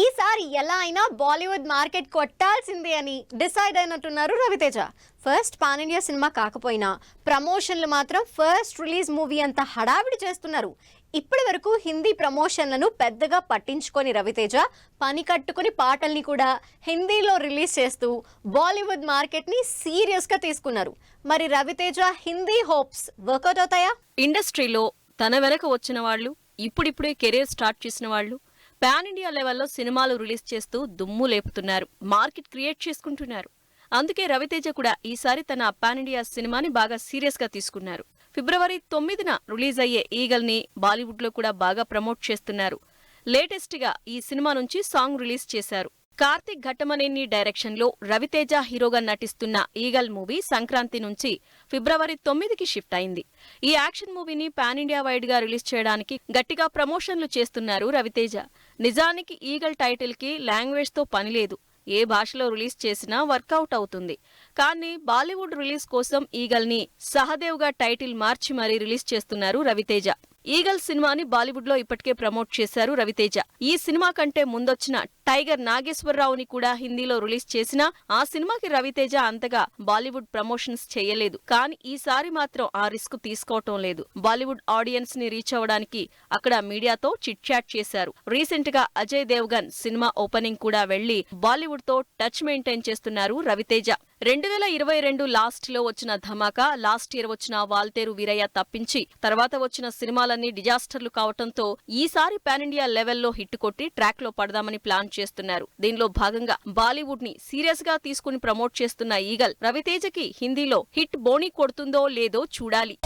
ఈసారి ఎలా అయినా బాలీవుడ్ మార్కెట్ కొట్టాల్సిందే అని decide అయినట్టున్నారు Raviteja. First pan India cinema కాకపోయినా ప్రమోషన్లు మాత్రం ఫస్ట్ రిలీజ్ మూవీ అంత హడావిడి చేస్తున్నారు. ఇప్పటి వరకు హిందీ ప్రమోషన్లను పెద్దగా పట్టించుకొని రవితేజ పని కట్టుకుని పాటల్ని కూడా హిందీలో రిలీజ్ చేస్తూ బాలీవుడ్ మార్కెట్ ని సీరియస్ గా తీసుకున్నారు. మరి రవితేజ హిందీ హోప్స్ వర్కౌట్ అవుతాయా? ఇండస్ట్రీలో తన వెనక వచ్చిన వాళ్ళు, ఇప్పుడిప్పుడే కెరీర్ స్టార్ట్ చేసిన వాళ్ళు పాన్ ఇండియా లెవెల్లో సినిమాలు రిలీజ్ చేస్తూ దుమ్ము లేపుతున్నారు, మార్కెట్ క్రియేట్ చేసుకుంటున్నారు. అందుకే రవితేజ కూడా ఈసారి తన పాన్ ఇండియా సినిమాని బాగా సీరియస్ గా తీసుకున్నారు. ఫిబ్రవరి 9న రిలీజ్ అయ్యే ఈగల్ ని బాలీవుడ్ లో కూడా బాగా ప్రమోట్ చేస్తున్నారు. లేటెస్ట్ గా ఈ సినిమా నుంచి సాంగ్ రిలీజ్ చేశారు. కార్తిక్ ఘట్టమనేని డైరెక్షన్ లో రవితేజ హీరోగా నటిస్తున్న ఈగల్ మూవీ సంక్రాంతి నుంచి ఫిబ్రవరి 9కి షిఫ్ట్ అయింది. ఈ యాక్షన్ మూవీని పాన్ ఇండియా వైడ్ గా రిలీజ్ చేయడానికి గట్టిగా ప్రమోషన్లు చేస్తున్నారు రవితేజ. నిజానికి ఈగల్ టైటిల్ కి లాంగ్వేజ్ తో పనిలేదు, ఏ భాషలో రిలీజ్ చేసినా వర్కౌట్ అవుతుంది. కానీ బాలీవుడ్ రిలీజ్ కోసం ఈగల్ ని సహదేవ్ గా టైటిల్ మార్చి మరీ రిలీజ్ చేస్తున్నారు రవితేజ. ఈగల్ సినిమాని బాలీవుడ్ లో ఇప్పటికే ప్రమోట్ చేశారు రవితేజ. ఈ సినిమా కంటే ముందొచ్చిన టైగర్ నాగేశ్వరరావుని కూడా హిందీలో రిలీజ్ చేసినా ఆ సినిమాకి రవితేజ అంతగా బాలీవుడ్ ప్రమోషన్స్ చేయలేదు. కానీ ఈసారి మాత్రం ఆ రిస్క్ తీసుకోవటం లేదు. బాలీవుడ్ ఆడియన్స్ ని రీచ్ అవ్వడానికి అక్కడ మీడియాతో చిట్ చాట్ చేశారు. రీసెంట్ గా అజయ్ దేవ్గన్ సినిమా ఓపెనింగ్ కూడా వెళ్లి బాలీవుడ్ తో టచ్ మెయింటైన్ చేస్తున్నారు రవితేజ. 2022 లాస్ట్ లో వచ్చిన ధమాకా, లాస్ట్ ఇయర్ వచ్చిన వాల్తేరు వీరయ్య తప్పించి తర్వాత వచ్చిన సినిమాలన్నీ డిజాస్టర్లు కావటంతో ఈసారి పాన్ ఇండియా లెవెల్లో హిట్ కొట్టి ట్రాక్ లో పడదామని ప్లాన్ చేస్తున్నారు. దీనిలో భాగంగా బాలీవుడ్ ని సీరియస్ గా తీసుకుని ప్రమోట్ చేస్తున్న ఈగల్ రవితేజకి హిందీలో హిట్ బోణీ కొడుతుందో లేదో చూడాలి.